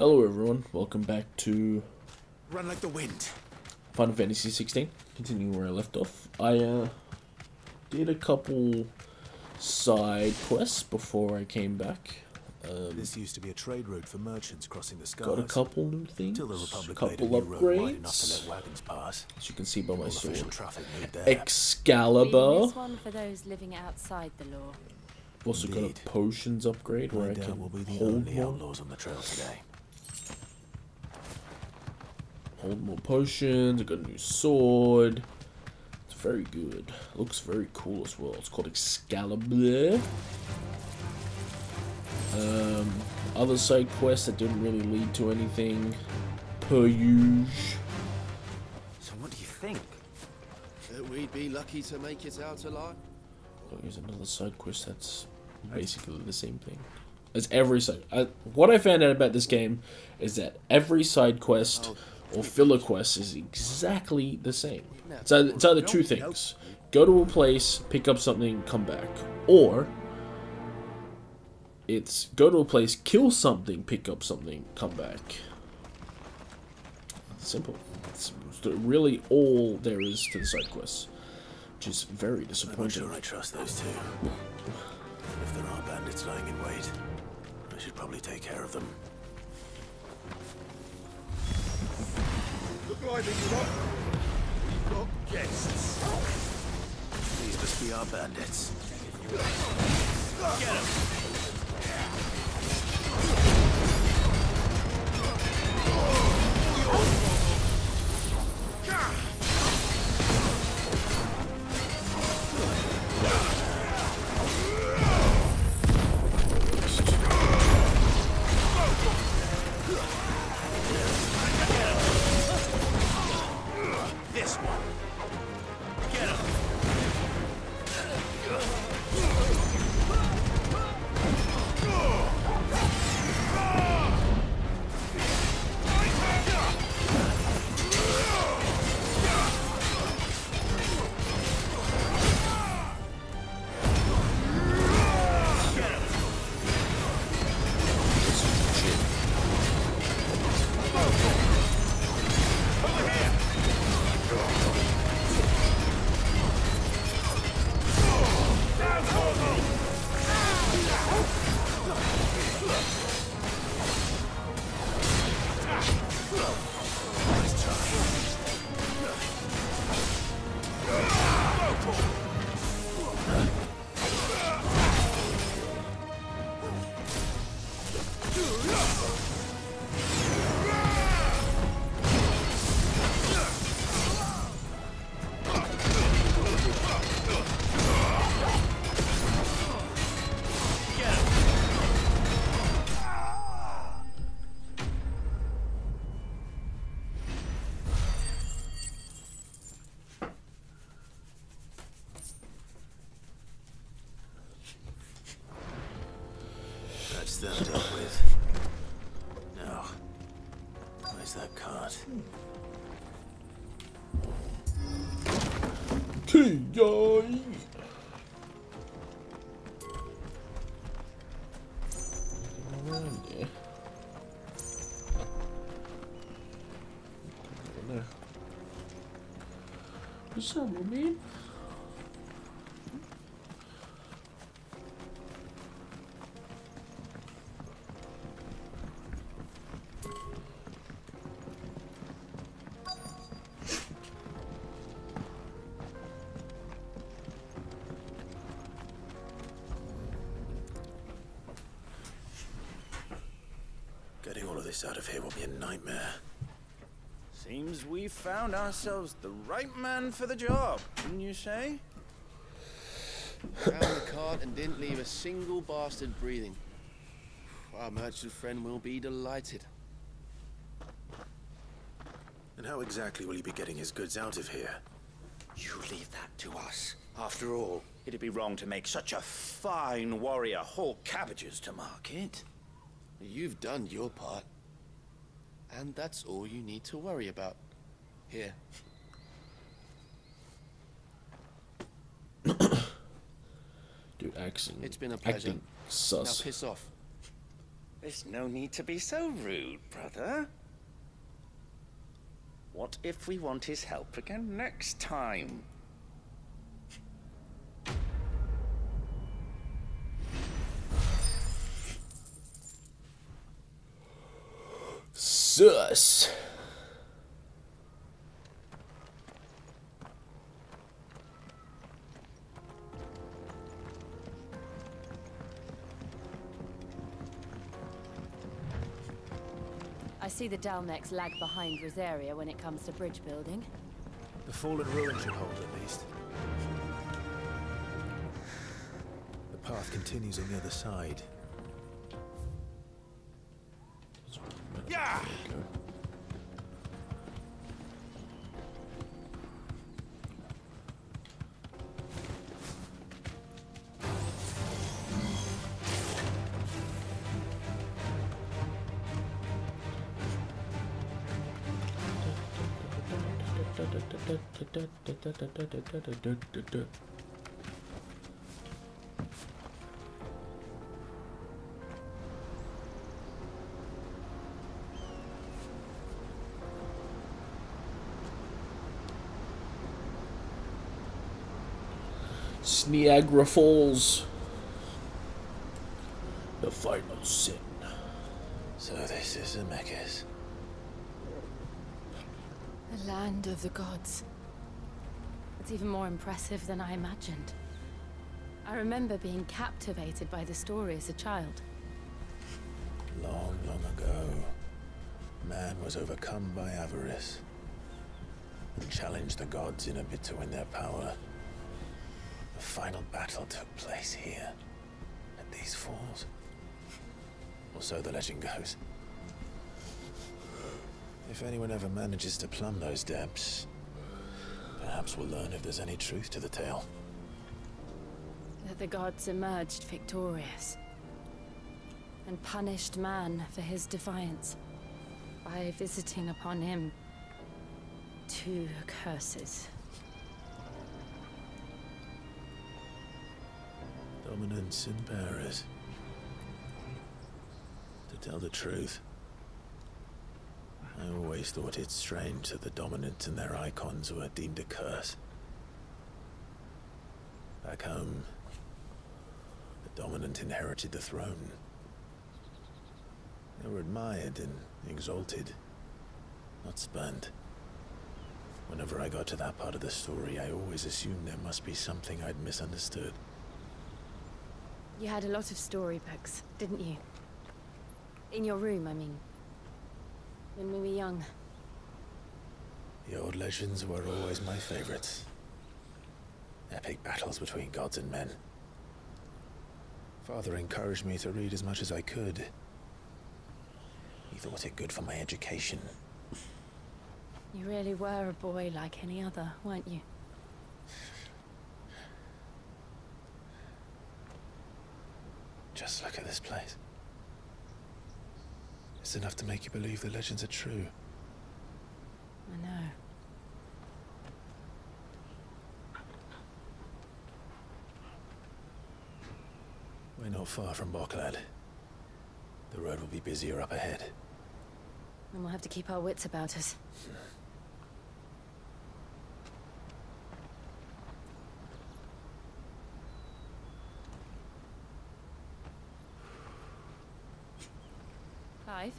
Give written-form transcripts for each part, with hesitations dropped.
Hello everyone, welcome back to Run like the wind. Final Fantasy 16. Continuing where I left off. I did a couple side quests before I came back. This used to be a trade route for merchants crossing the skies. Got a couple new things, Till the Republic couple made a new road wide enough to upgrades. let wagons pass. As you can see by my All official sword. traffic moved there. Excalibur. This one for those living outside the law. Also got Indeed. a potions upgrade where I No doubt can we'll be the hold only more. outlaws on the trail today. Hold more potions. I got a new sword. It's very good. Looks very cool as well. It's called Excalibur. Other side quests that didn't really lead to anything. Per usual. So what do you think? That we'd be lucky to make it out alive? Oh, here's another side quest that's basically the same thing as every side. What I found out about this game is that every side quest or filler quest is exactly the same. It's either two things: go to a place, pick up something, come back, or it's go to a place, kill something, pick up something, come back. Simple. It's really all there is to the side quests, which is very I'm not disappointing. sure I trust those two. If there are bandits lying in wait, I should probably take care of them. Look like it, lot. We've got guests. These must be our bandits. Get him! This one. Get him! That's them dealt with. Now, where's that cart? T.I. Around there. What's up, my man? Getting all of this out of here will be a nightmare. Seems we found ourselves the right man for the job, wouldn't you say? Found the cart and didn't leave a single bastard breathing. Our merchant friend will be delighted. And how exactly will he be getting his goods out of here? You leave that to us. After all, it'd be wrong to make such a fine warrior haul cabbages to market. You've done your part. And that's all you need to worry about. Here. Dude, acting. It's been a pleasure. Acting sus. Now piss off. There's no need to be so rude, brother. What if we want his help again next time? Sus. I see the Dalnex lag behind Rosaria when it comes to bridge building. The fallen ruin should hold at least. The path continues on the other side. Yeah! Niagara Falls. The final sin. So this is Zemeckis. The land of the gods. It's even more impressive than I imagined. I remember being captivated by the story as a child. Long, long ago, man was overcome by avarice and challenged the gods in a bid to win their power. The final battle took place here, at these falls. Or so the legend goes. If anyone ever manages to plumb those depths, perhaps we'll learn if there's any truth to the tale. That the gods emerged victorious and punished man for his defiance by visiting upon him 2 curses. Dominance and bearers. To tell the truth, I always thought it strange that the dominant and their icons were deemed a curse. Back home, the dominant inherited the throne. They were admired and exalted, not spurned. Whenever I got to that part of the story, I always assumed there must be something I'd misunderstood. You had a lot of storybooks, didn't you? In your room, I mean. When we were young. The old legends were always my favorites. Epic battles between gods and men. Father encouraged me to read as much as I could. He thought it good for my education. You really were a boy like any other, weren't you? Just look at this place. It's enough to make you believe the legends are true. I know. We're not far from Boklad. The road will be busier up ahead. And we'll have to keep our wits about us. Clive?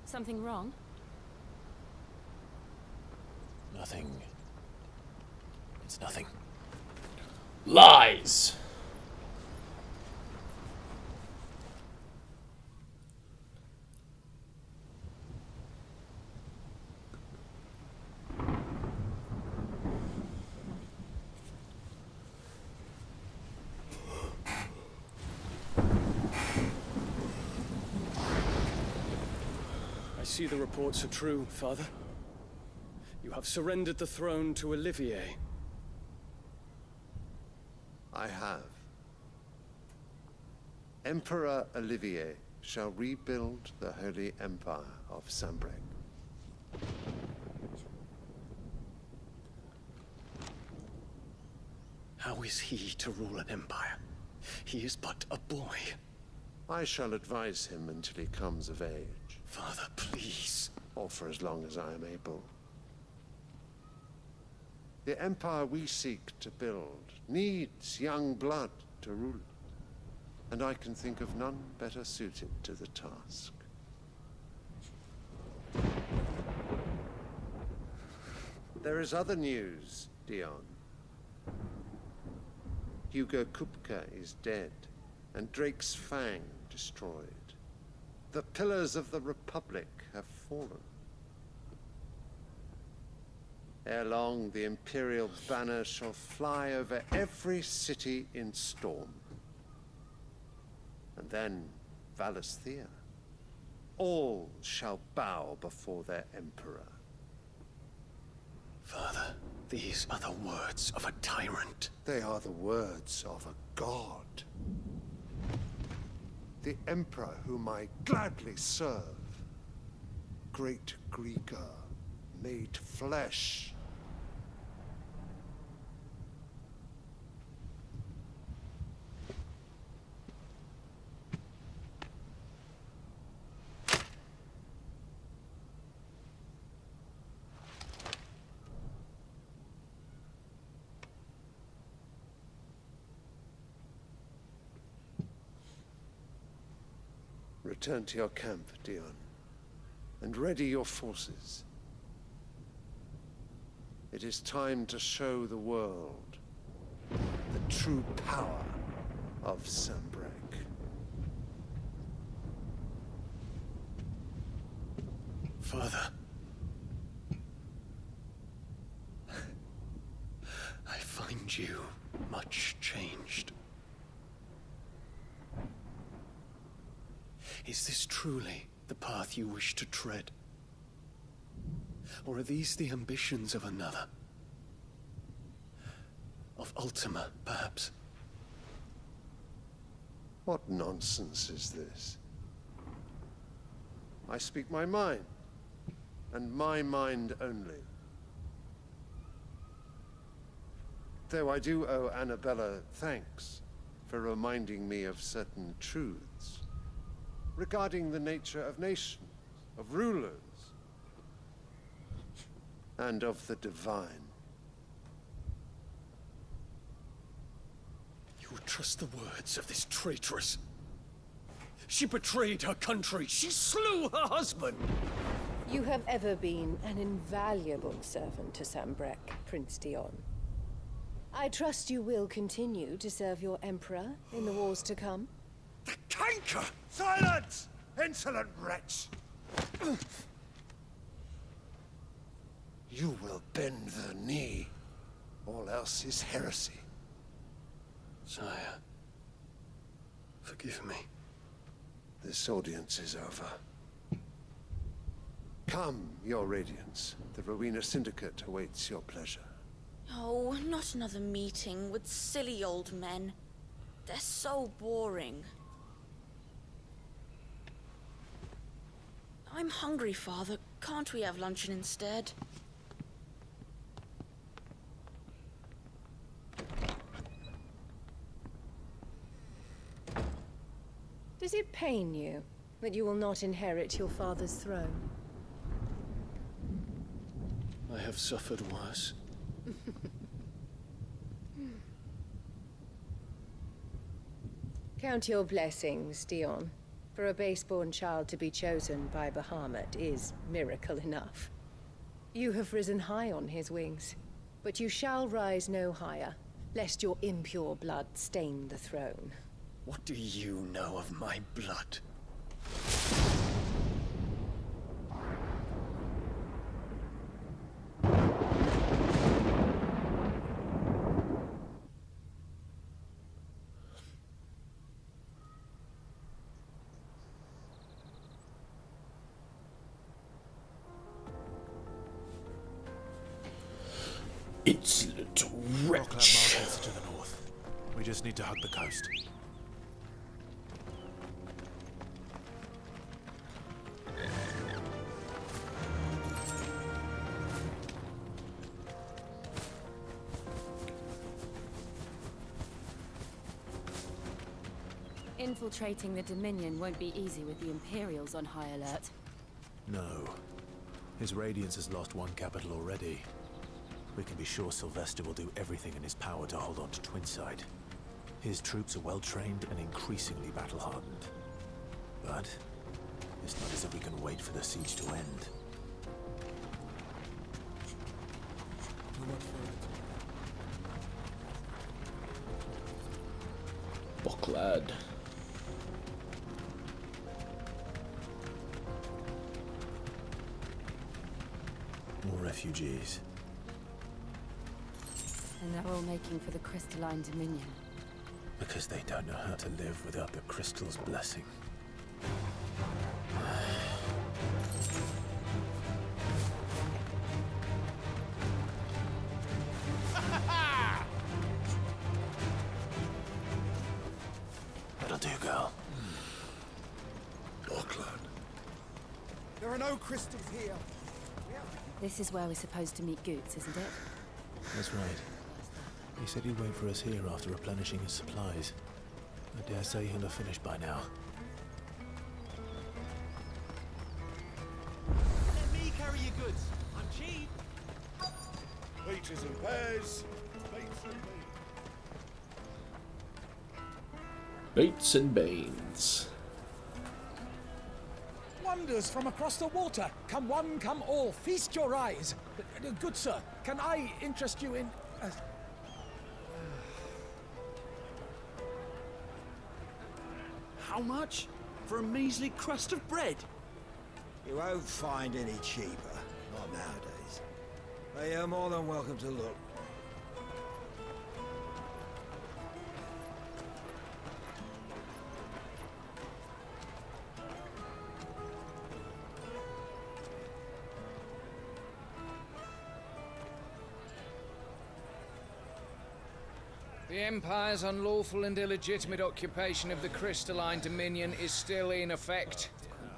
Something wrong? Nothing. It's nothing. Lies. I see the reports are true, Father. You have surrendered the throne to Olivier. I have. Emperor Olivier shall rebuild the Holy Empire of Sanbreque. How is he to rule an empire? He is but a boy. I shall advise him until he comes of age. Father, please. Or for as long as I am able. The empire we seek to build needs young blood to rule it, and I can think of none better suited to the task. There is other news, Dion. Hugo Kupka is dead, and Drake's Fang destroyed. The pillars of the Republic have fallen. Ere long, the Imperial banner shall fly over every city in Storm. And then, Valisthea. All shall bow before their Emperor. Father, these are the words of a tyrant. They are the words of a god. The Emperor whom I gladly serve. Great Greagor, made flesh. Return to your camp, Dion, and ready your forces. It is time to show the world the true power of Sanbreque. Father. I find you much changed. Is this truly the path you wish to tread? Or are these the ambitions of another? Of Ultima, perhaps? What nonsense is this? I speak my mind, and my mind only. Though I do owe Annabella thanks for reminding me of certain truths regarding the nature of nations, of rulers, and of the divine. You would trust the words of this traitress? She betrayed her country. She slew her husband. You have ever been an invaluable servant to Sanbreque, Prince Dion. I trust you will continue to serve your Emperor in the wars to come. The canker! Silence! Insolent wretch! You will bend the knee. All else is heresy. Sire, forgive me. This audience is over. Come, your Radiance. The Rowena Syndicate awaits your pleasure. Oh, not another meeting with silly old men. They're so boring. I'm hungry, Father. Can't we have luncheon instead? Does it pain you that you will not inherit your father's throne? I have suffered worse. Count your blessings, Dion. For a base-born child to be chosen by Bahamut is miracle enough. You have risen high on his wings, but you shall rise no higher, lest your impure blood stain the throne. What do you know of my blood? Insolent Rockland wretch. Market's to the north. We just need to hug the coast. Infiltrating the Dominion won't be easy with the Imperials on high alert. No. His Radiance has lost one capital already. We can be sure Sylvester will do everything in his power to hold on to Twinside. His troops are well-trained and increasingly battle-hardened. But it's not as if we can wait for the siege to end. Bucklad. More refugees. And they're all making for the Crystalline Dominion. Because they don't know how to live without the Crystal's blessing. That'll do, girl. Auckland. There are no crystals here. This is where we're supposed to meet Goots, isn't it? That's right. He said he'd wait for us here after replenishing his supplies. I dare say he'll have finished by now. Let me carry your goods. I'm cheap. Peaches and pears. Bates and beans. Bates and Banes. Wonders from across the water. Come one, come all. Feast your eyes. Good sir, can I interest you in... How much? For a measly crust of bread? You won't find any cheaper. Not nowadays. But you're more than welcome to look. The Empire's unlawful and illegitimate occupation of the Crystalline Dominion is still in effect.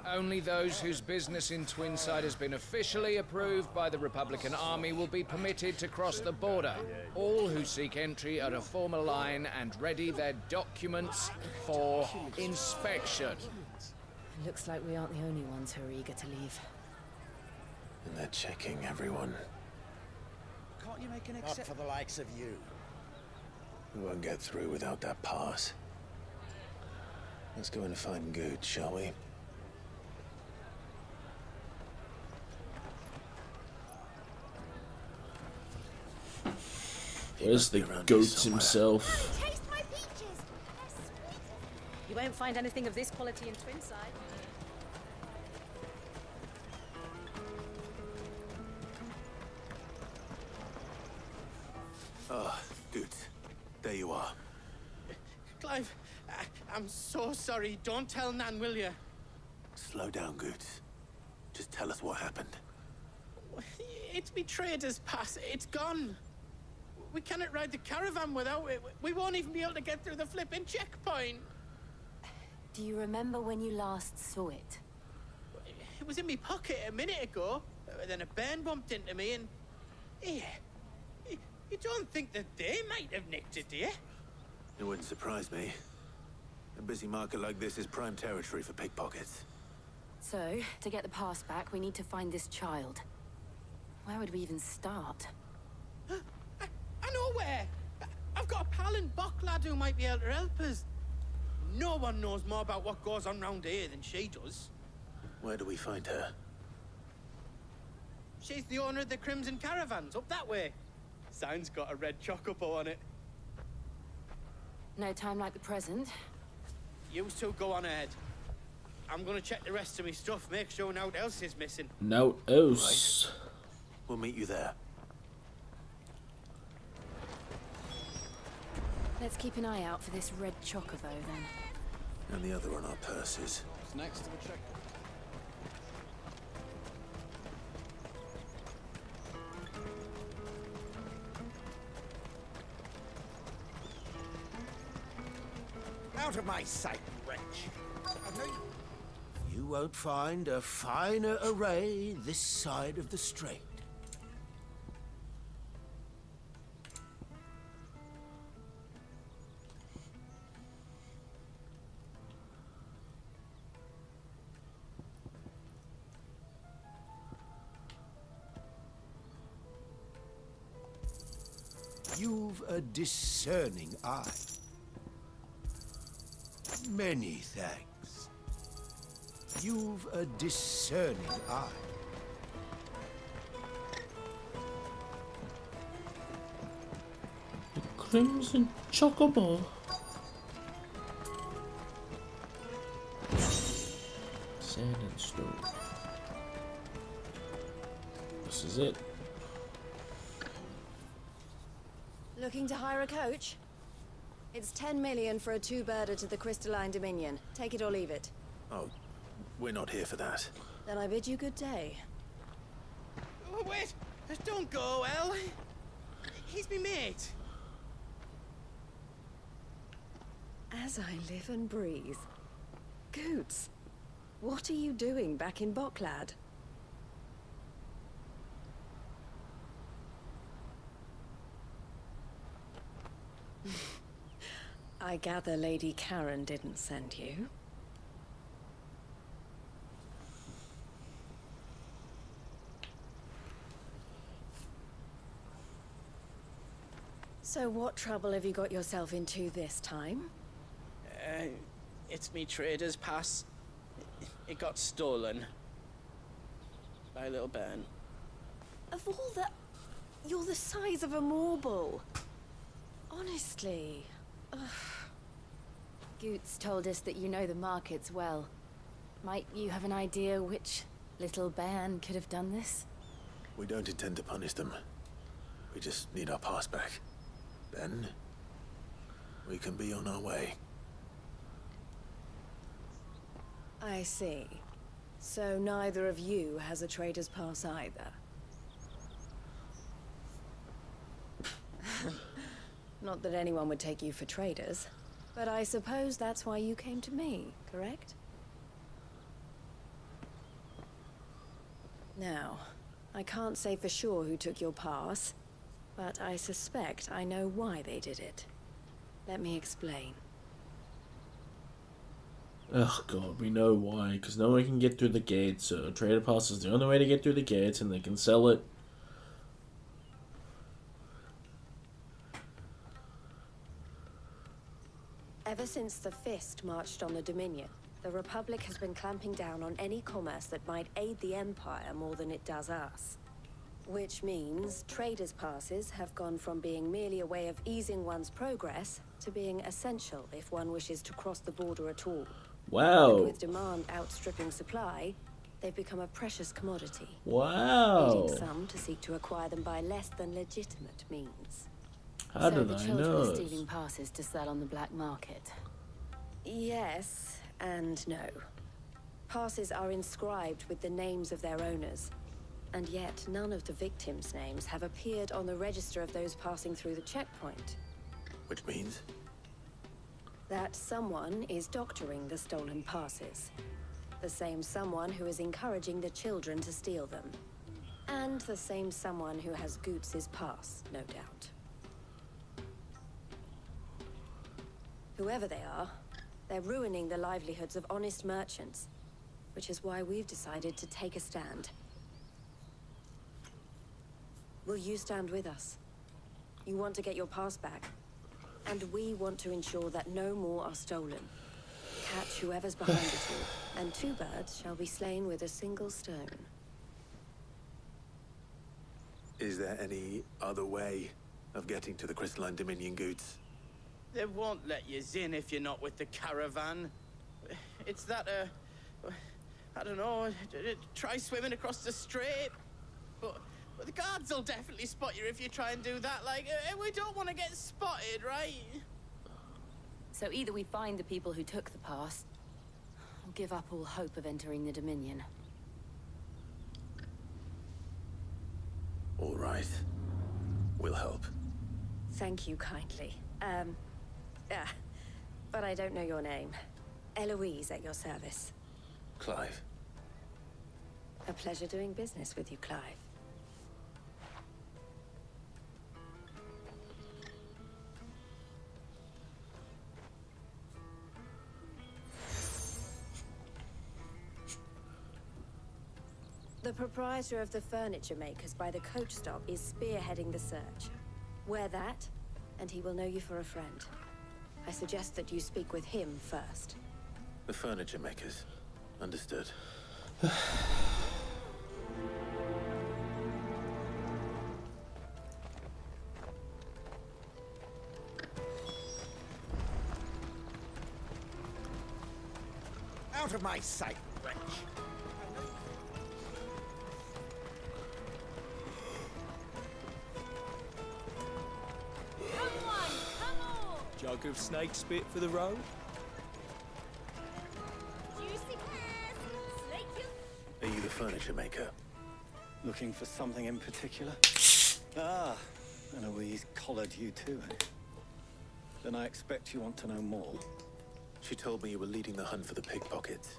Only those whose business in Twinside has been officially approved by the Republican Army will be permitted to cross the border. All who seek entry are to form a line and ready their documents for inspection. Looks like we aren't the only ones who are eager to leave. And they're checking everyone. Can't you make an Not for the likes of you. We won't get through without that pass. Let's go and find Good, shall we? Where's the goat himself? Taste my peaches. They're sweet. You won't find anything of this quality in Twinside. Ah, Good. There you are. Clive, I'm so sorry. Don't tell Nan, will you? Slow down, Good. Just tell us what happened. It's me trader's pass. It's gone. We cannot ride the caravan without it. We won't even be able to get through the flipping checkpoint. Do you remember when you last saw it? It was in my pocket a minute ago. Then a bairn bumped into me and... Yeah. You don't think that they might have nicked it, do you? It wouldn't surprise me. A busy market like this is prime territory for pickpockets. So, to get the pass back, we need to find this child. Where would we even start? I know where! I've got a pal in Bucklad who might be able to help us. No one knows more about what goes on round here than she does. Where do we find her? She's the owner of the Crimson Caravans, up that way. Sign's got a red chocobo on it. No time like the present. You two go on ahead. I'm gonna check the rest of my stuff, make sure naught else is missing. Naught else. Right. We'll meet you there. Let's keep an eye out for this red chocobo, then. And the other on our purses. It's next to the checkpoint. Out of my sight, wretch. You won't find a finer array this side of the strait. You've a discerning eye. Many thanks. You've a discerning eye. The Crimson Chocobo. Sand and stone. This is it. Looking to hire a coach? It's 10 million for a two-birder to the Crystalline Dominion. Take it or leave it. Oh, we're not here for that. Then I bid you good day. Oh, wait! Don't go, El. He's me mate. As I live and breathe. Goots, what are you doing back in Boklad? I gather Lady Karen didn't send you. So what trouble have you got yourself into this time? It's me trader's pass. It got stolen. By little Ben. Of all the... You're the size of a marble. Honestly. Ugh. Goots told us that you know the markets well. Might you have an idea which little bairn could have done this? We don't intend to punish them. We just need our pass back. Then, we can be on our way. I see. So neither of you has a trader's pass either. Not that anyone would take you for traders, but I suppose that's why you came to me, correct? Now, I can't say for sure who took your pass, but I suspect I know why they did it. Let me explain. Oh god, we know why. Because no one can get through the gates, so trader pass is the only way to get through the gates, and they can sell it. Ever since the Fist marched on the Dominion, the Republic has been clamping down on any commerce that might aid the Empire more than it does us. Which means traders' passes have gone from being merely a way of easing one's progress to being essential if one wishes to cross the border at all. Wow. And with demand outstripping supply, they've become a precious commodity. Wow. Leading some to seek to acquire them by less than legitimate means. How so did the I children know? are stealing passes to sell on the black market. Yes and no. Passes are inscribed with the names of their owners, and yet none of the victims' names have appeared on the register of those passing through the checkpoint. Which means? That someone is doctoring the stolen passes. The same someone who is encouraging the children to steal them. And the same someone who has Goots' pass, no doubt. Whoever they are, they're ruining the livelihoods of honest merchants, which is why we've decided to take a stand. Will you stand with us? You want to get your pass back, and we want to ensure that no more are stolen. Catch whoever's behind it all, and two birds shall be slain with a single stone. Is there any other way of getting to the Crystalline Dominion, Goots? They won't let you in if you're not with the caravan. It's that, I don't know, try swimming across the strait. But the guards will definitely spot you if you try and do that. Like, we don't want to get spotted, right? So either we find the people who took the pass, or give up all hope of entering the Dominion. All right. We'll help. Thank you kindly. But I don't know your name. Eloise at your service. Clive. A pleasure doing business with you, Clive. The proprietor of the furniture makers by the coach stop is spearheading the search. Wear that, and he will know you for a friend. I suggest that you speak with him first. The furniture makers. Understood. Out of my sight, wretch! Jug of snake spit for the road? Are you the furniture maker? Looking for something in particular? Ah, Eloise collared you too, eh? Then I expect you want to know more. She told me you were leading the hunt for the pickpockets.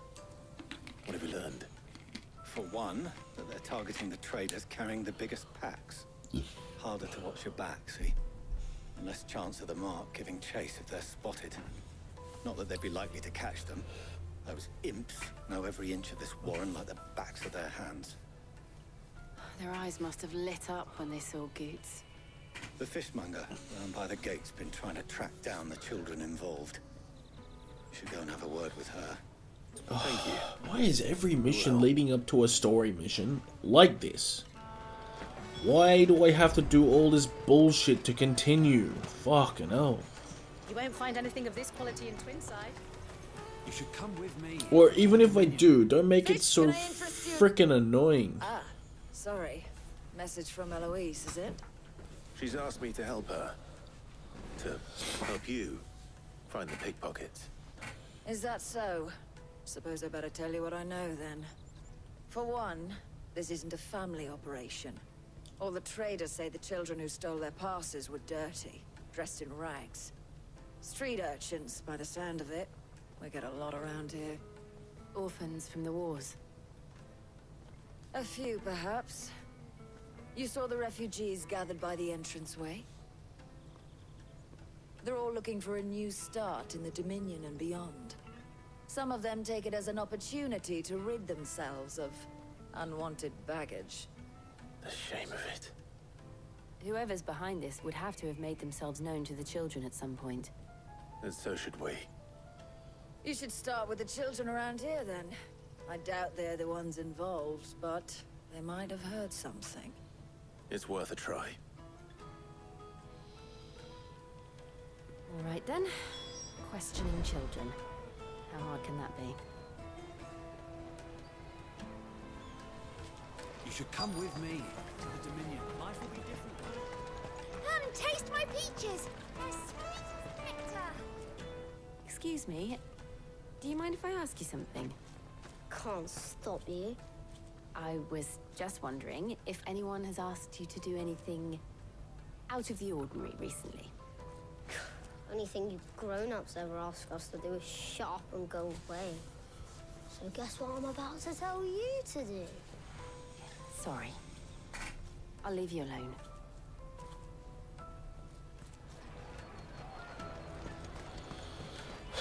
What have you learned? For one, that they're targeting the traders carrying the biggest packs. Harder to watch your back, see? And less chance of the mark giving chase if they're spotted. Not that they'd be likely to catch them. Those imps know every inch of this warren like the backs of their hands. Their eyes must have lit up when they saw Goots. The fishmonger round by the gate's been trying to track down the children involved. You should go and have a word with her. Thank you. Why is every mission leading up to a story mission like this? Why do I have to do all this bullshit to continue? Fucking hell. You won't find anything of this quality in Twinside. You should come with me. Or even if I do, don't make it so freaking annoying. Ah, sorry. Message from Eloise, is it? She's asked me to help her. To help you find the pickpockets. Is that so? Suppose I better tell you what I know then. For one, this isn't a family operation. All the traders say the children who stole their passes were dirty, dressed in rags. Street urchins, by the sound of it. We get a lot around here. Orphans from the wars. A few, perhaps. You saw the refugees gathered by the entranceway? They're all looking for a new start in the Dominion and beyond. Some of them take it as an opportunity to rid themselves of unwanted baggage. The shame of it. Whoever's behind this would have to have made themselves known to the children at some point. And so should we. You should start with the children around here, then. I doubt they're the ones involved, but they might have heard something. It's worth a try. All right then. Questioning children. How hard can that be? You should come with me to the Dominion. Life will be different. Come, taste my peaches. They're sweet as nectar. Excuse me. Do you mind if I ask you something? Can't stop you. I was just wondering if anyone has asked you to do anything out of the ordinary recently. Only thing you grown-ups ever ask us to do is shut up and go away. So guess what I'm about to tell you to do? Sorry. I'll leave you alone.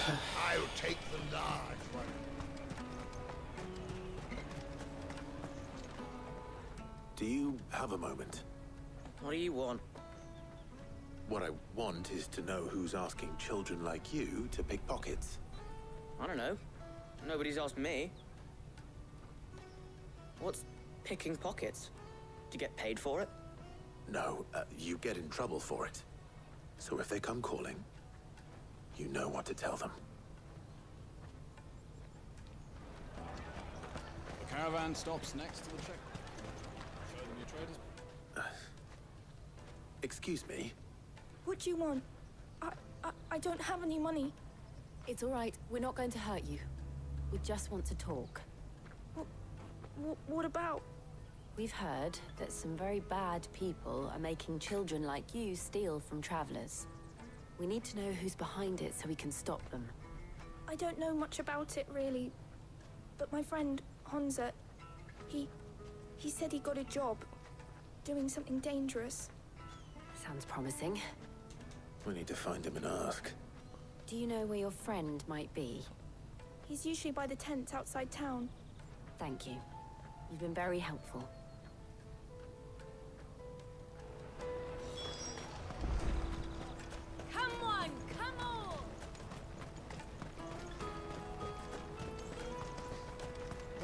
I'll take the large one. Do you have a moment? What do you want? What I want is to know who's asking children like you to pick pockets. I don't know. Nobody's asked me. What's picking pockets? Do you get paid for it? No, you get in trouble for it. So if they come calling, you know what to tell them. The caravan stops next to the check. Show them your traders. Excuse me? What do you want? I don't have any money. It's all right. We're not going to hurt you. We just want to talk. What about? We've heard that some very bad people are making children like you steal from travelers. We need to know who's behind it so we can stop them. I don't know much about it, really. But my friend, Honza, he said he got a job doing something dangerous. Sounds promising. We need to find him and ask. Do you know where your friend might be? He's usually by the tents outside town. Thank you. You've been very helpful.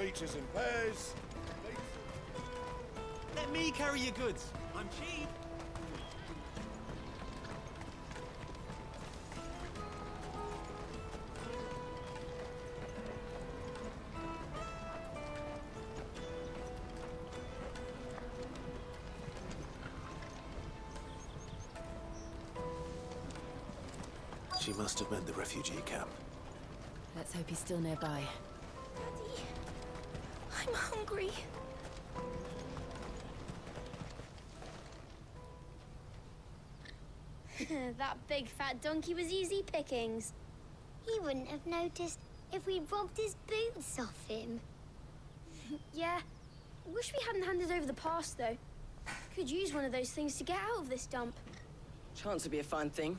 peaches and pears. Let me carry your goods. I'm cheap. She must have meant the refugee camp. Let's hope he's still nearby. Daddy, I'm hungry. That big fat donkey was easy pickings. He wouldn't have noticed if we'd robbed his boots off him. Yeah. Wish we hadn't handed over the pass, though. Could use one of those things to get out of this dump. Chance would be a fine thing.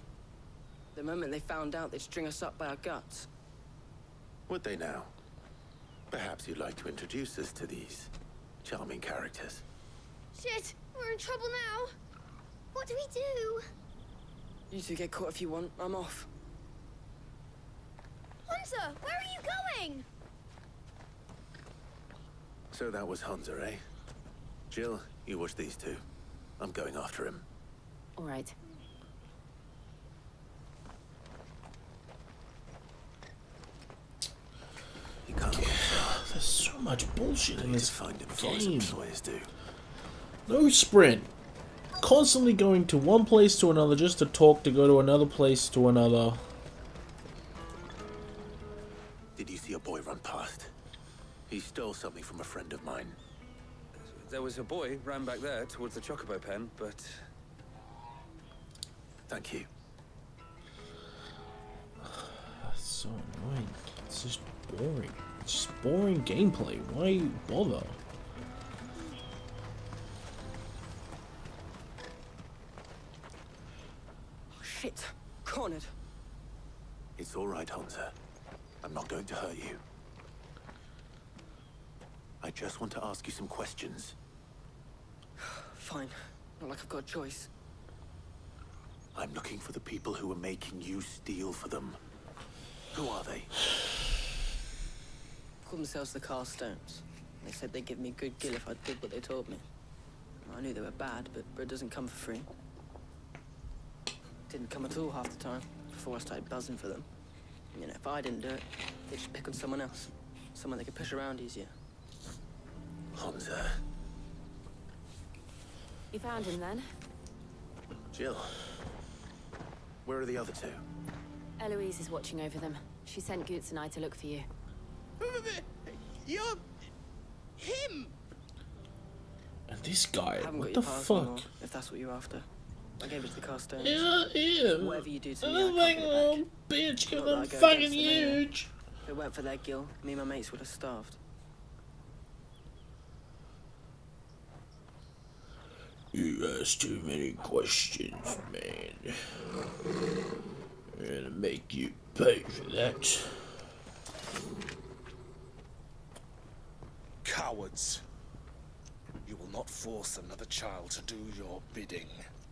The moment they found out, they'd string us up by our guts. Would they now? Perhaps you'd like to introduce us to these charming characters. Shit, we're in trouble now. What do we do? You two get caught if you want. I'm off. Hunter, where are you going? So that was Hunter, eh? Jill, you watch these two. I'm going after him. All right. You can't go far. There's so much bullshit in this find game. employers do. No sprint. Constantly going to one place to another just to talk, to go to another place to another. Did you see a boy run past? He stole something from a friend of mine. There was a boy ran back there towards the Chocobo pen, but... Thank you. That's so annoying. It's just boring. It's just boring gameplay. Why bother? Shit. Cornered. It's all right, Hunter. I'm not going to hurt you. I just want to ask you some questions. Fine. Not like I've got a choice. I'm looking for the people who are making you steal for them. Who are they? Called themselves the Carstones. They said they'd give me good gill if I did what they told me. I knew they were bad, but bread doesn't come for free. Didn't come at all half the time, before I started buzzing for them. You know, if I didn't do it, they'd just pick on someone else. Someone they could push around easier. Hunter. You found him then? Jill. Where are the other two? Eloise is watching over them. She sent Goots and I to look for you. You're... him! And this guy, I haven't what got the your pass fuck? anymore, if that's what you're after. I gave it to the Carstones. Yeah. Whatever you do to me, Oh I my can't get it god, back. bitch, give Not that them I go fucking against them anyway. huge. If it weren't for their gill, me and my mates would have starved. You ask too many questions, man. I'm gonna make you pay for that. Cowards. You will not force another child to do your bidding.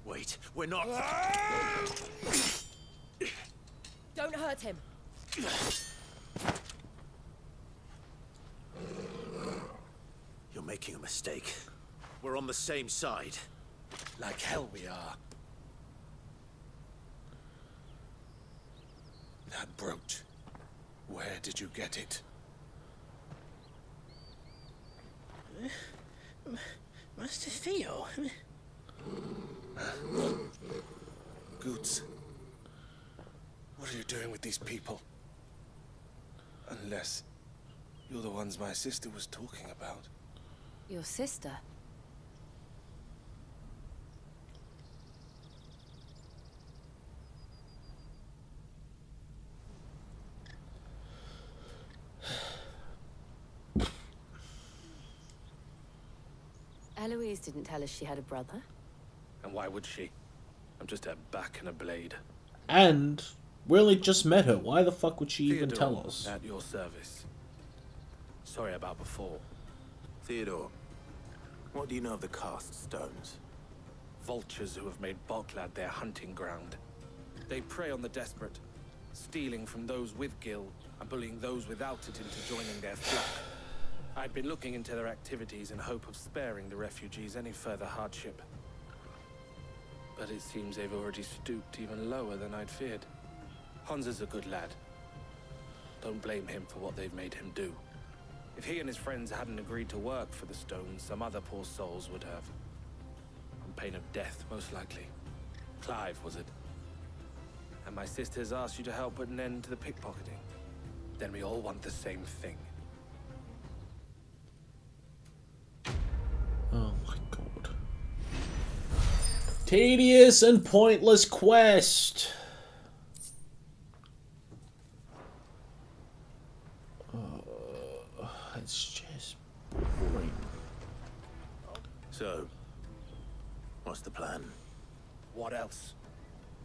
Wait, we're not... Don't hurt him. You're making a mistake. We're on the same side. Like hell we are. That brooch. Where did you get it? Master Theo? Goots. What are you doing with these people? Unless you're the ones my sister was talking about. Your sister? Eloise didn't tell us she had a brother. And why would she? I'm just her back and a blade. And we only just met her. Why the fuck would she even tell Theodore, us? at your service. Sorry about before. Theodore, what do you know of the Cast Stones? Vultures who have made Boklad their hunting ground. They prey on the desperate, stealing from those with gill and bullying those without it into joining their flock. I'd been looking into their activities in hope of sparing the refugees any further hardship. But it seems they've already stooped even lower than I'd feared. Honza's a good lad. Don't blame him for what they've made him do. If he and his friends hadn't agreed to work for the stones, some other poor souls would have. On pain of death, most likely. Clive, was it? And my sisters asked you to help put an end to the pickpocketing. Then we all want the same thing. Oh my god. Tedious and pointless quest. It's just boring. So, what's the plan? What else?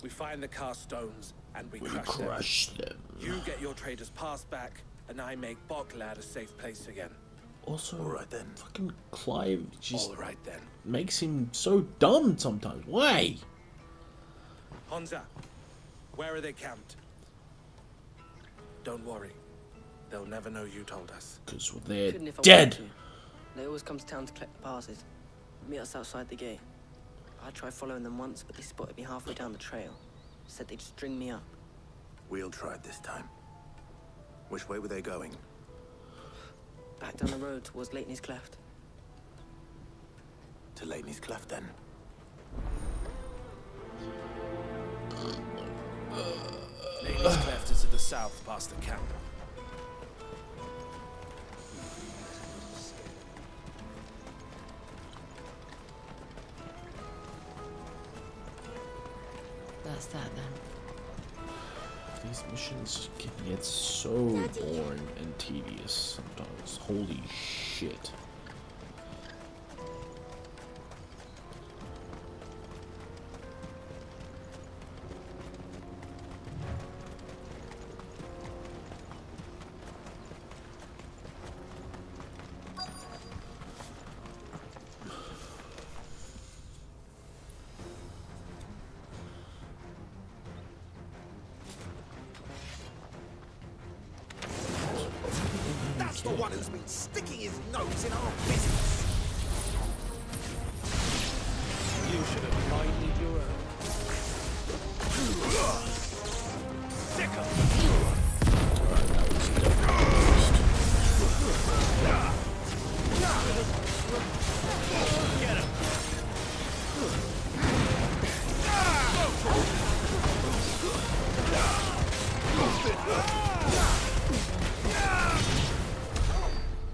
We find the car stones and we We crush crush them. them. You get your trader's pass back, and I make Boklad a safe place again. Also, Alright then. fucking Clive just All right then. makes him so dumb sometimes. Why? Honza, where are they camped? Don't worry. They'll never know you told us. Because they're Couldn't if I dead. wanted to. They always come to town to collect the passes. Meet us outside the gate. I tried following them once, but they spotted me halfway down the trail. Said they'd string me up. We'll try it this time. Which way were they going? Back down the road towards Leitney's Cleft. To Leitney's Cleft, then. Leitney's Cleft is to the south, past the camp. That's that then. These missions can get so boring and tedious sometimes. Holy shit. That's the one who's been sticking his nose in our business. You should have minded your own. Get him.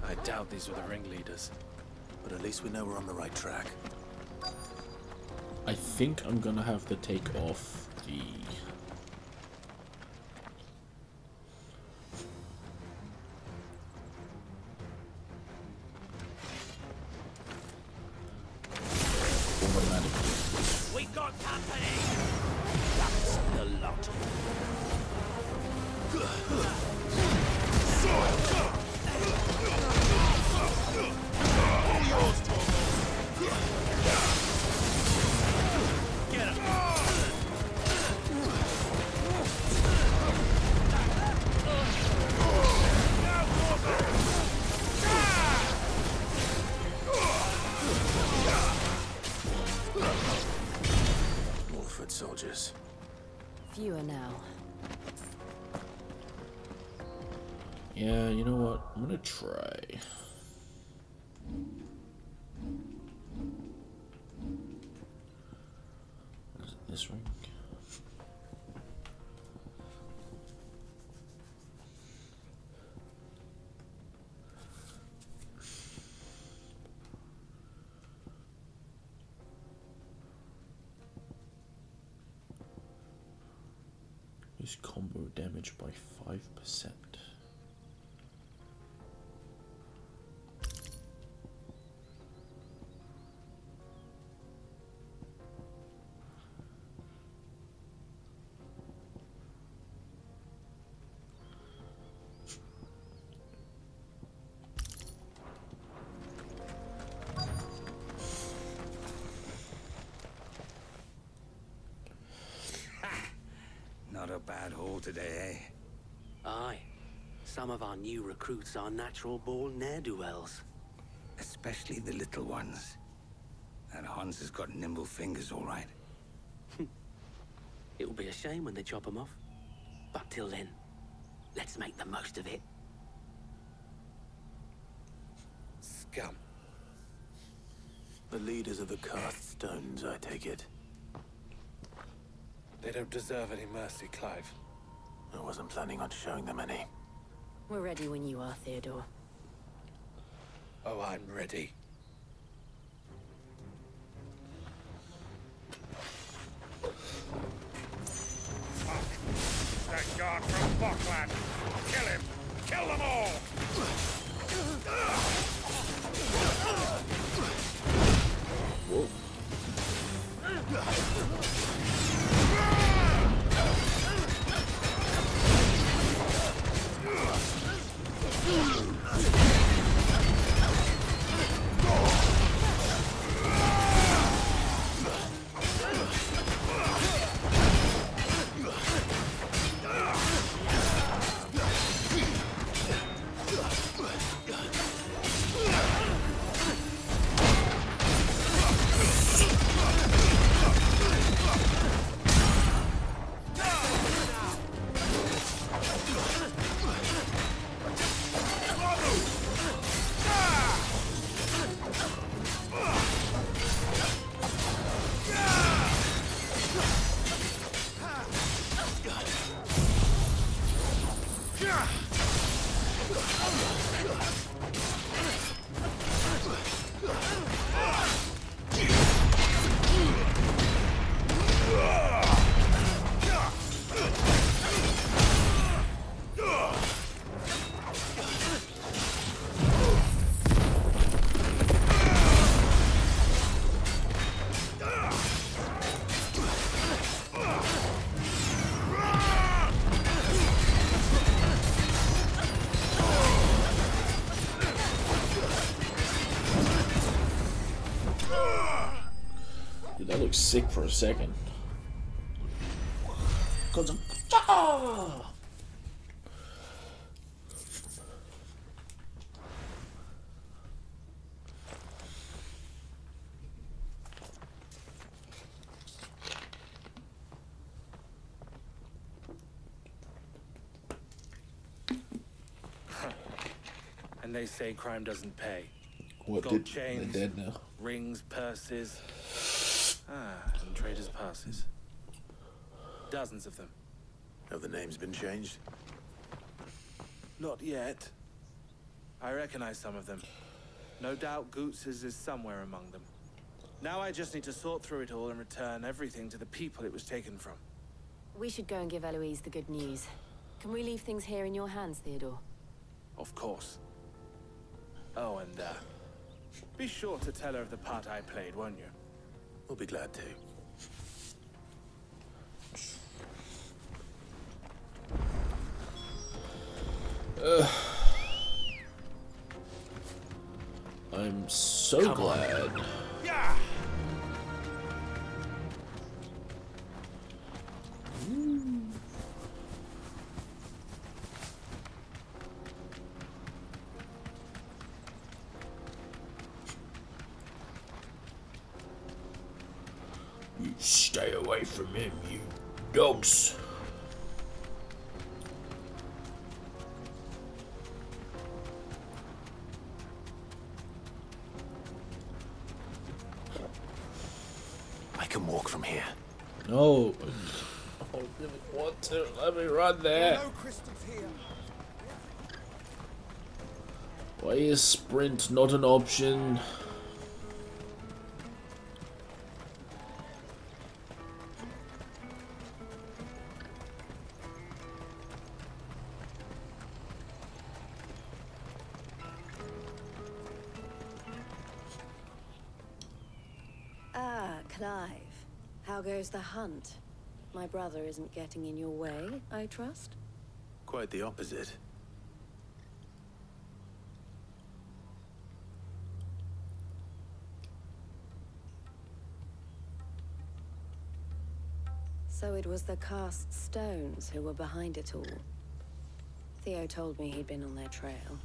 I doubt these were the ringleaders. But at least we know we're on the right track. I think I'm gonna have to take off the... We got company. That's the lot. Get him. More foot soldiers. Fewer now. Yeah, you know what? I'm gonna try. What is it, this ring? Use combo damage by 5%. Not a bad haul today, eh? Aye. Some of our new recruits are natural-born ne'er-do-wells. Especially the little ones. That Hans has got nimble fingers, all right. It will be a shame when they chop them off. But till then, let's make the most of it. Scum. The leaders of the Cast Stones, I take it. They don't deserve any mercy, Clive. I wasn't planning on showing them any. We're ready when you are, Theodore. Oh, I'm ready. That guard from Falkland! Kill him! Kill them all! Whoa. Dude, that looks sick for a second. Cause And they say crime doesn't pay. What, Gold they're chains, dead now? rings, purses. And traders' passes. Dozens of them. Have the names been changed? Not yet. I recognize some of them. No doubt Goots's is somewhere among them. Now I just need to sort through it all and return everything to the people it was taken from. We should go and give Eloise the good news. Can we leave things here in your hands, Theodore? Of course. Oh, and be sure to tell her of the part I played, won't you? We'll be glad to. I'm so glad. Yeah. You stay away from him, you dogs. I can walk from here. No. I didn't want to. Let me run there. No crystals here. Why is sprint not an option? Ah, Clive. How goes the hunt? My brother isn't getting in your way, I trust? Quite the opposite. So it was the Cast Stones who were behind it all. Theo told me he'd been on their trail.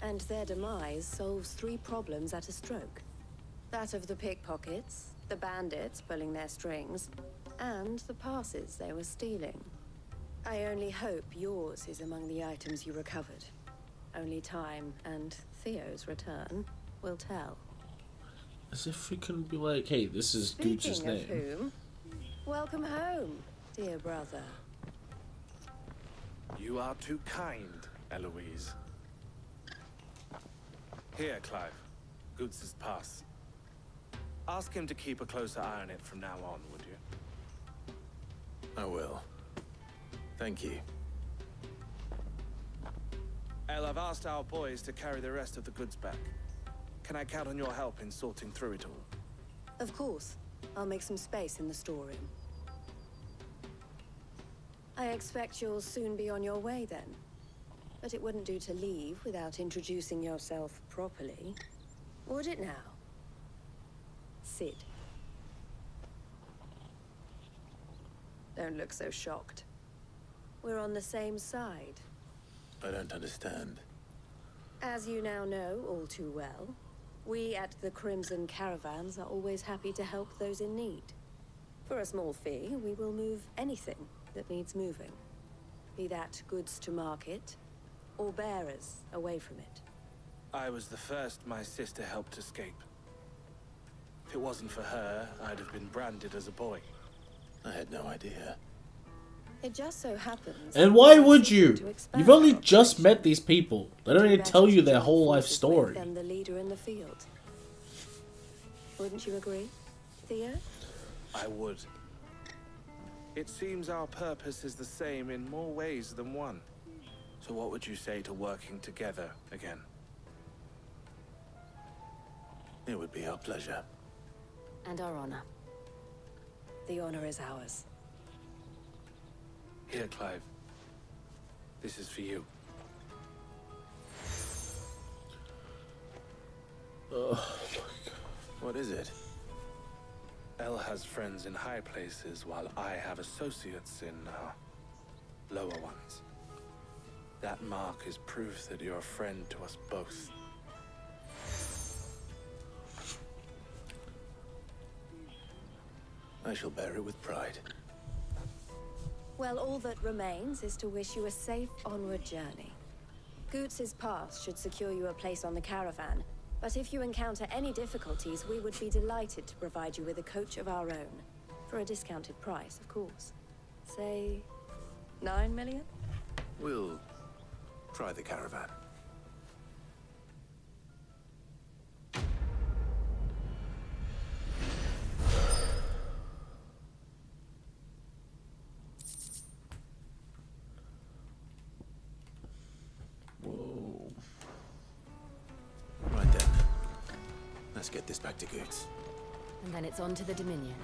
And their demise solves 3 problems at a stroke. That of the pickpockets, the bandits pulling their strings, and the passes they were stealing. I only hope yours is among the items you recovered. Only time and Theo's return will tell. As if we couldn't be like, hey, this is Gooch's Speaking name. of whom, welcome home, dear brother. You are too kind, Eloise. Here, Clive. Goots' pass. Ask him to keep a closer eye on it from now on, would you? I will. Thank you. El, I've asked our boys to carry the rest of the goods back. Can I count on your help in sorting through it all? Of course. I'll make some space in the storeroom. I expect you'll soon be on your way then. But it wouldn't do to leave without introducing yourself properly. Would it now? Sid. Don't look so shocked. We're on the same side. I don't understand. As you now know all too well, we at the Crimson Caravans are always happy to help those in need. For a small fee, we will move anything that needs moving. Be that goods to market, or bearers away from it. I was the first my sister helped escape. If it wasn't for her, I'd have been branded as a boy. I had no idea. It just so happens... And why would you? You've only just met these people. They don't need to tell you their whole life story. ...than the leader in the field. Wouldn't you agree, Theo? I would. It seems our purpose is the same in more ways than one. So what would you say to working together again? It would be our pleasure. And our honor. The honor is ours. Here, Clive. This is for you. Oh, what is it? El has friends in high places, while I have associates in, lower ones. That mark is proof that you're a friend to us both. I shall bear it with pride. Well, all that remains is to wish you a safe onward journey. Goots' pass should secure you a place on the caravan, but if you encounter any difficulties, we would be delighted to provide you with a coach of our own. For a discounted price, of course. Say, 9 million? We'll try the caravan. Whoa. Right then. Let's get this back to Goots. And then it's on to the Dominion.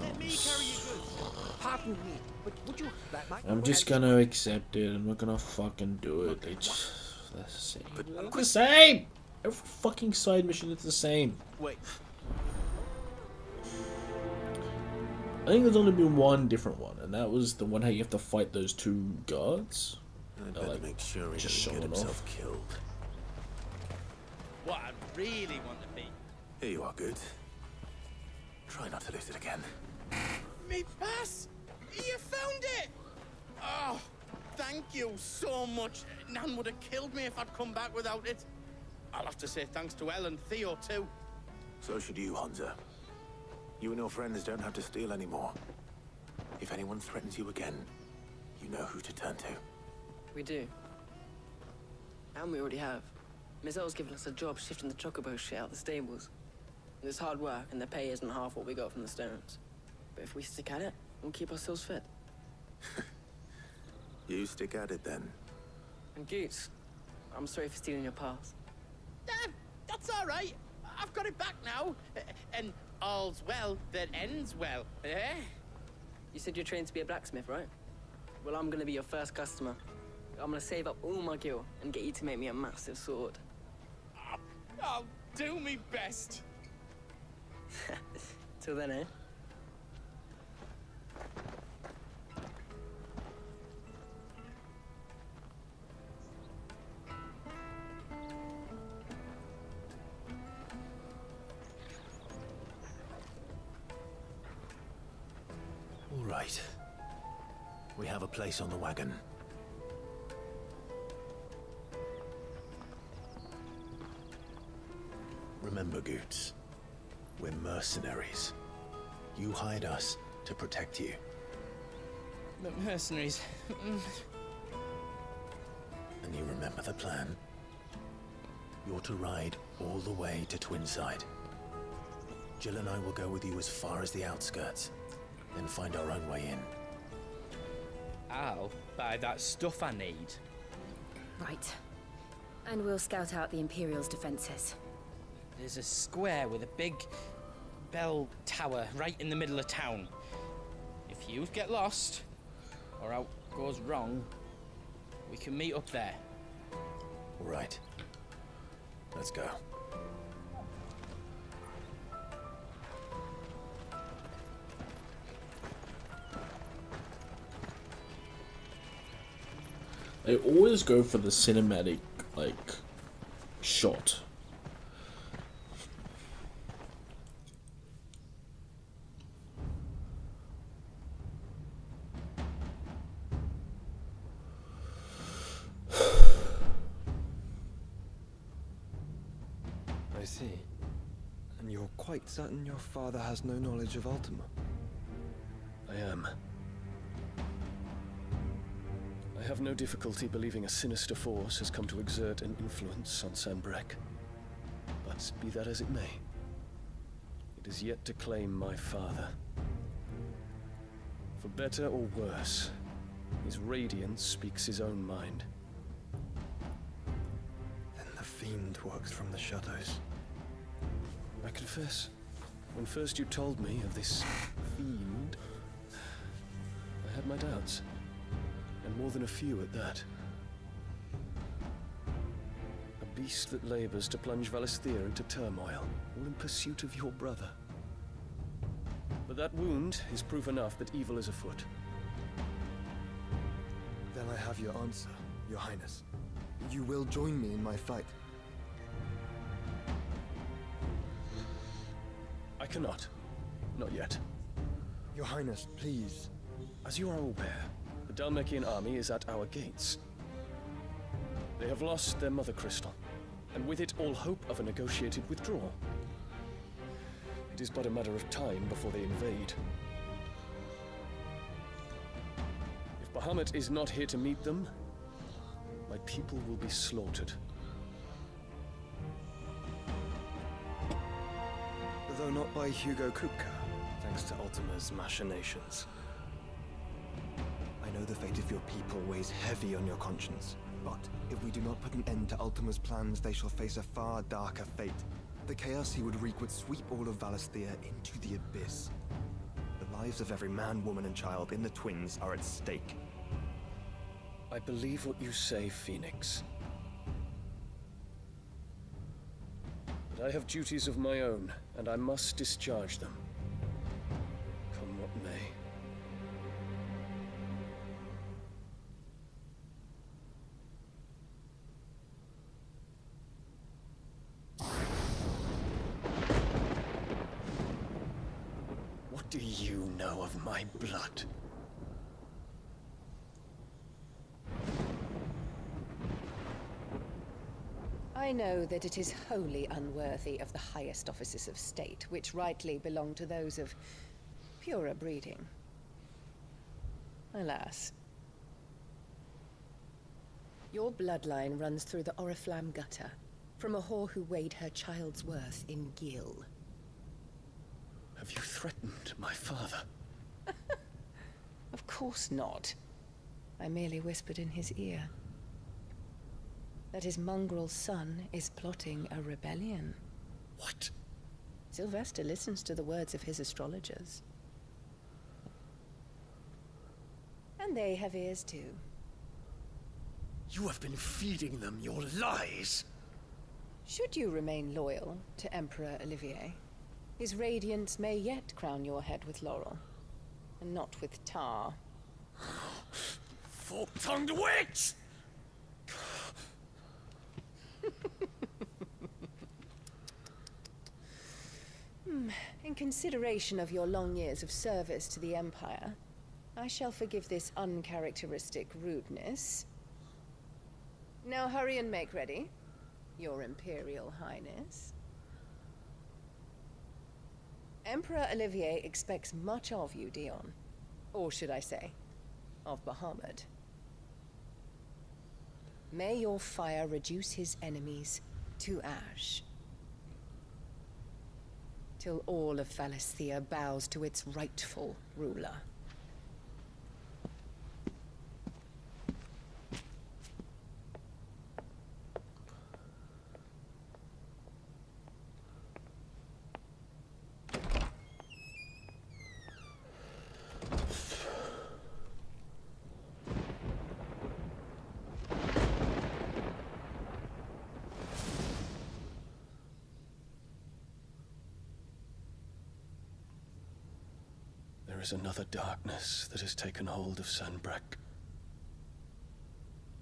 Let me carry your goods. Pardon me, but would you like my... I'm just gonna accept it, and we're gonna fucking do it. They just... That's the same. It's the same! Every fucking side mission is the same. Wait. I think there's only been one different one, and that was the one how you have to fight those 2 guards. I'd better make sure he just doesn't get showing himself off. killed. What I really want to be. Here you are, Goots. Try not to lose it again. Me pass! You found it! Oh, thank you so much. Nan would have killed me if I'd come back without it. I'll have to say thanks to El and Theo, too. So should you, Honza. You and your friends don't have to steal anymore. If anyone threatens you again, you know who to turn to. We do. And we already have. Mizelle's given us a job shifting the chocobo shit out the stables. It's hard work, and the pay isn't half what we got from the Stones. But if we stick at it, we'll keep ourselves fit. You stick at it then. And Goots, I'm sorry for stealing your pass. That's all right. I've got it back now. And all's well that ends well, eh? You said you're trained to be a blacksmith, right? Well, I'm gonna be your first customer. I'm gonna save up all my gil and get you to make me a massive sword. I'll do me best. Till then, eh? Right. We have a place on the wagon. Remember, Goots, we're mercenaries. You hired us to protect you. But mercenaries... And you remember the plan? You're to ride all the way to Twinside. Jill and I will go with you as far as the outskirts, then find our own way in. I'll buy that stuff I need. Right. And we'll scout out the Imperial's defenses. There's a square with a big bell tower right in the middle of town. If you get lost, or out goes wrong, we can meet up there. All right. Let's go. They always go for the cinematic, like, shot. I see. And you're quite certain your father has no knowledge of Ultima? I am. I have no difficulty believing a sinister force has come to exert an influence on Sanbreque. But be that as it may, it is yet to claim my father. For better or worse, his radiance speaks his own mind. Then the fiend works from the shadows. I confess, when first you told me of this fiend, I had my doubts. And more than a few at that. A beast that labors to plunge Valisthea into turmoil, all in pursuit of your brother. But that wound is proof enough that evil is afoot. Then I have your answer, Your Highness. You will join me in my fight. I cannot. Not yet. Your Highness, please. As you are aware, the Dhalmekian army is at our gates. They have lost their mother crystal, and with it all hope of a negotiated withdrawal. It is but a matter of time before they invade. If Bahamut is not here to meet them, my people will be slaughtered. Though not by Hugo Kupka, thanks to Ultima's machinations. I know the fate of your people weighs heavy on your conscience, but if we do not put an end to Ultima's plans, they shall face a far darker fate. The chaos he would wreak would sweep all of Valisthea into the abyss. The lives of every man, woman, and child in the Twins are at stake. I believe what you say, Phoenix. But I have duties of my own, and I must discharge them. Come what may. What do you know of my blood? I know that it is wholly unworthy of the highest offices of state, which rightly belong to those of purer breeding. Alas. Your bloodline runs through the Oriflamme gutter, from a whore who weighed her child's worth in gil. Have you threatened my father? Of course not. I merely whispered in his ear that his mongrel son is plotting a rebellion. What? Sylvester listens to the words of his astrologers. And they have ears too. You have been feeding them your lies! Should you remain loyal to Emperor Olivier, his radiance may yet crown your head with laurel, and not with tar. Fork-tongued witch! In consideration of your long years of service to the Empire, I shall forgive this uncharacteristic rudeness. Now hurry and make ready, Your Imperial Highness. Emperor Olivier expects much of you, Dion. Or should I say, of Bahamut. May your fire reduce his enemies to ash. Till all of Valisthea bows to its rightful ruler. There is another darkness that has taken hold of Sanbreque.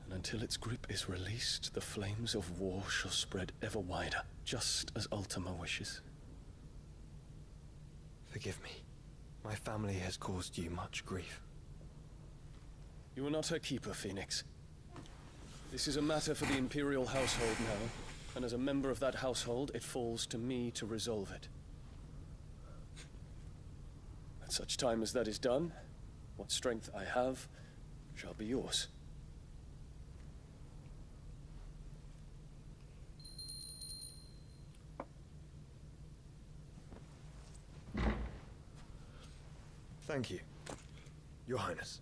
And until its grip is released, the flames of war shall spread ever wider, just as Ultima wishes. Forgive me. My family has caused you much grief. You are not her keeper, Phoenix. This is a matter for the Imperial household now, and as a member of that household, it falls to me to resolve it. At such time as that is done, what strength I have shall be yours. Thank you, Your Highness.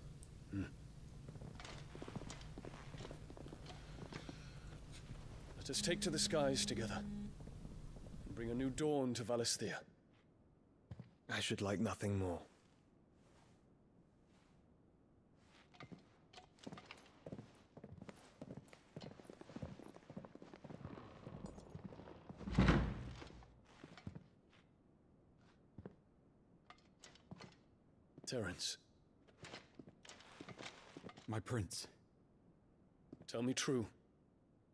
Let us take to the skies together, and bring a new dawn to Valisthea. I should like nothing more. Terence. My prince. Tell me true.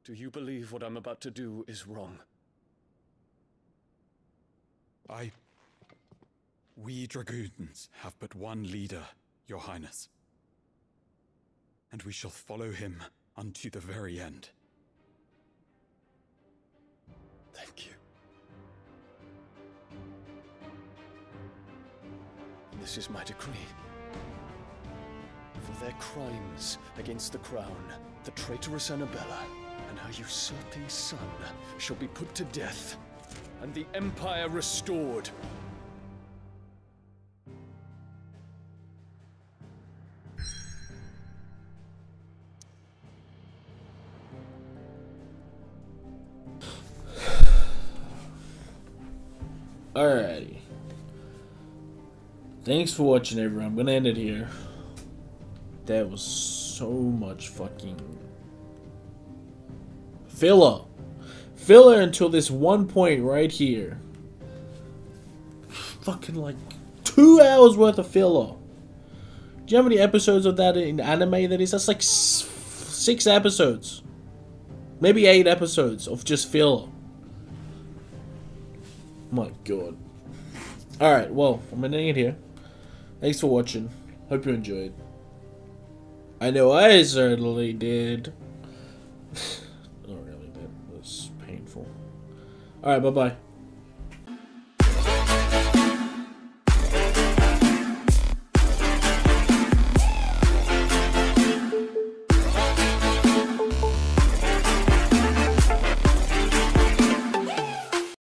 Do you believe what I'm about to do is wrong? We dragoons have but one leader, Your Highness. And we shall follow him unto the very end. Thank you. This is my decree. For their crimes against the crown, the traitorous Annabella and her usurping son shall be put to death, and the Empire restored. Alrighty. Thanks for watching, everyone. I'm gonna end it here. That was so much fucking filler. Filler until this one point right here. Fucking like 2 hours worth of filler. Do you know how many episodes of that in anime that is? That's like 6 episodes. Maybe 8 episodes of just filler. My god. Alright, well, I'm ending it here. Thanks for watching. Hope you enjoyed. I know I certainly did. Not really, that was painful. Alright, bye-bye.